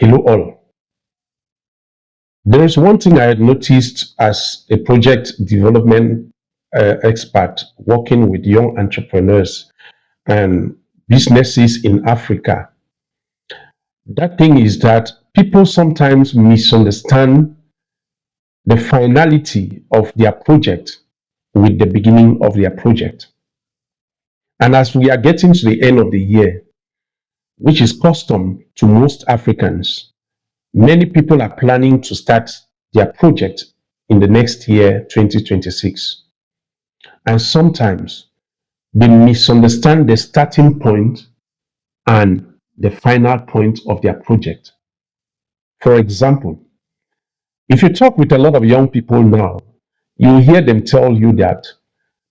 Hello all. There is one thing I had noticed as a project development expert working with young entrepreneurs and businesses in Africa. That thing is that people sometimes misunderstand the finality of their project with the beginning of their project. And as we are getting to the end of the year, which is custom to most Africans, many people are planning to start their project in the next year, 2026. And sometimes they misunderstand the starting point and the final point of their project. For example, if you talk with a lot of young people now, you hear them tell you that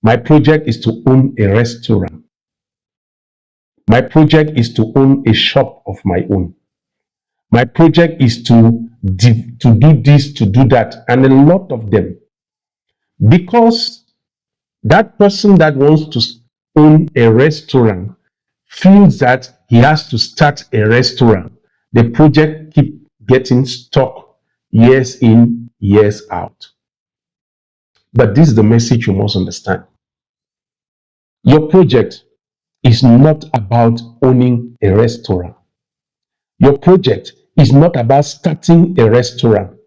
my project is to own a restaurant. My project is to own a shop of my own. My project is to do this, to do that. And a lot of them, because that person that wants to own a restaurant feels that he has to start a restaurant, the project keep getting stuck years in, years out. But this is the message you must understand. Your project is not about owning a restaurant. Your project is not about starting a restaurant.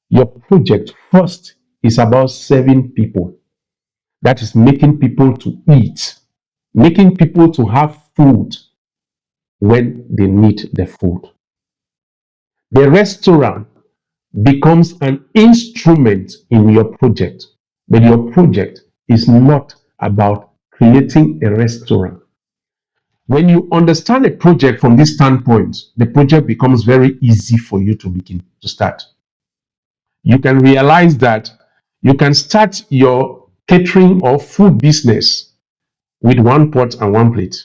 Your project first is about serving people. That is making people to eat, making people to have food when they need the food. The restaurant becomes an instrument in your project, but your project is not about creating a restaurant. When you understand a project from this standpoint, the project becomes very easy for you to begin to start. You can realize that you can start your catering or food business with one pot and one plate.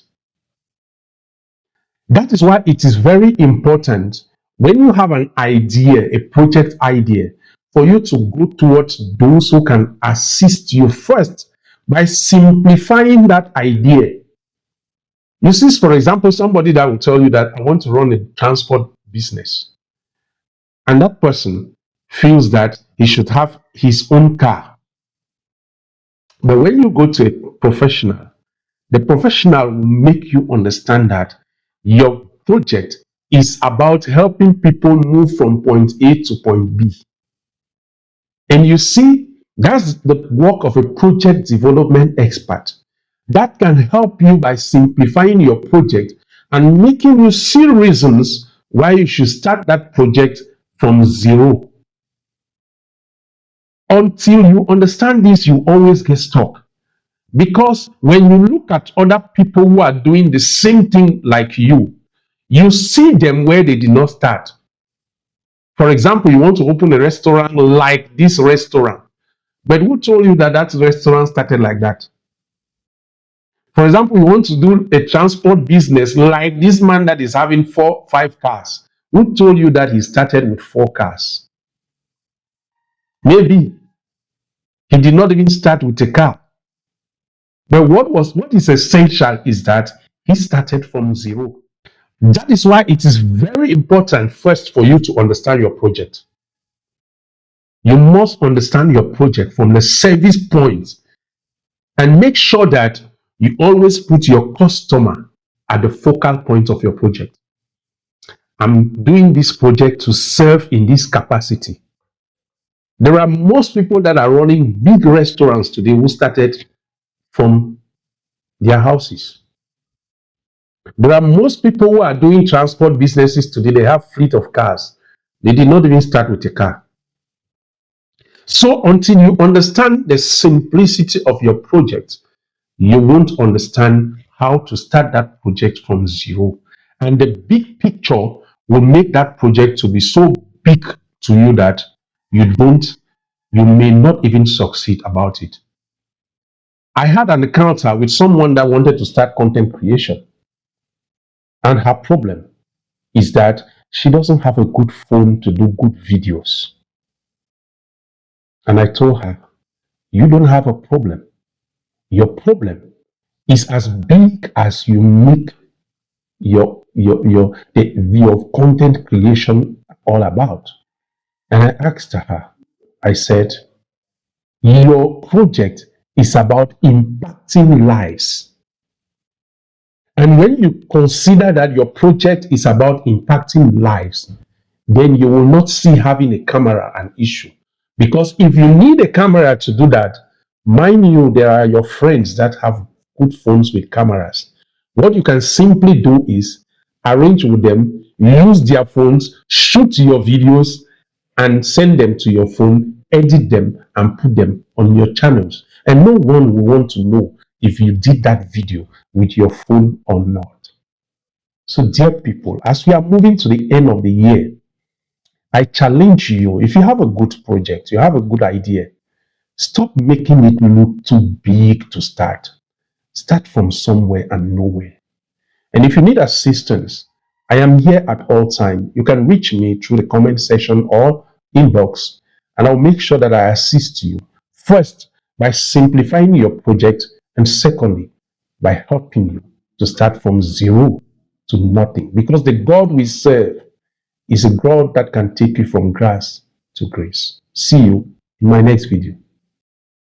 That is why it is very important when you have an idea, a project idea, for you to go towards those who can assist you first by simplifying that idea. You see, for example, somebody that will tell you that I want to run a transport business, and that person feels that he should have his own car. But when you go to a professional, the professional will make you understand that your project is about helping people move from point A to point B. And you see, that's the work of a project development expert that can help you by simplifying your project and making you see reasons why you should start that project from zero. Until you understand this, you always get stuck. Because when you look at other people who are doing the same thing like you see them where they did not start. For example, you want to open a restaurant like this restaurant, but who told you that that restaurant started like that? For example, you want to do a transport business like this man that is having 5 cars. Who told you that he started with 4 cars? Maybe he did not even start with a car. But what is essential is that he started from zero. That is why it is very important first for you to understand your project. You must understand your project from the service point and make sure that you always put your customer at the focal point of your project. I'm doing this project to serve in this capacity. There are most people that are running big restaurants today who started from their houses. There are most people who are doing transport businesses today. They have fleet of cars. They did not even start with a car. So until you understand the simplicity of your project, you won't understand how to start that project from zero. And the big picture will make that project to be so big to you that you may not even succeed about it. I had an encounter with someone that wanted to start content creation. And her problem is that she doesn't have a good phone to do good videos. And I told her, you don't have a problem. Your problem is as big as you make your content creation all about? And I asked her, I said, your project is about impacting lives. And when you consider that your project is about impacting lives, then you will not see having a camera an issue. Because if you need a camera to do that, mind you, there are your friends that have good phones with cameras. What you can simply do is arrange with them, use their phones, shoot your videos, and send them to your phone, edit them, and put them on your channels. And no one will want to know if you did that video with your phone or not. So, dear people, as we are moving to the end of the year, I challenge you, if you have a good project, you have a good idea, stop making it look too big to start. Start from somewhere and nowhere. And if you need assistance, I am here at all time. You can reach me through the comment section or inbox, and I'll make sure that I assist you. First, by simplifying your project, and secondly, by helping you to start from zero to nothing. Because the God we serve is a God that can take you from grass to grace. See you in my next video.